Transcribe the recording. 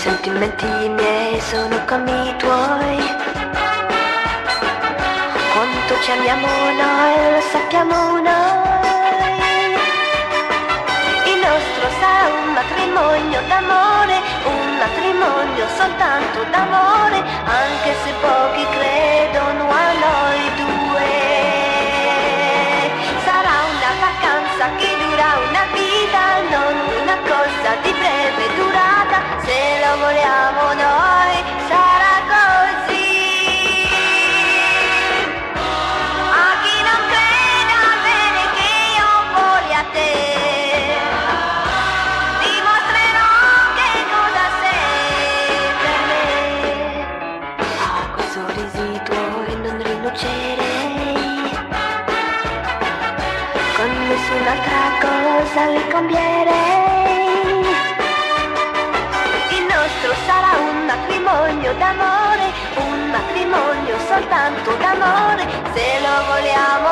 sentimenti miei sono come i tuoi. Quanto ci amiamo noi, lo sappiamo noi. Il nostro sarà un matrimonio d'amore, un matrimonio soltanto d'amore, anche se pochi credono a noi due. Sarà una vacanza che dura una vita, non una cosa di breve durata, se lo vogliamo noi sarà così. A chi non creda bene che io voglia te, dimostrerò che cosa sei per me. A quei sorrisi tuoi non rinuncerei, con nessun'altra cosa li cambierei. Il nostro sarà un matrimonio d'amore, un matrimonio soltanto d'amore, se lo vogliamo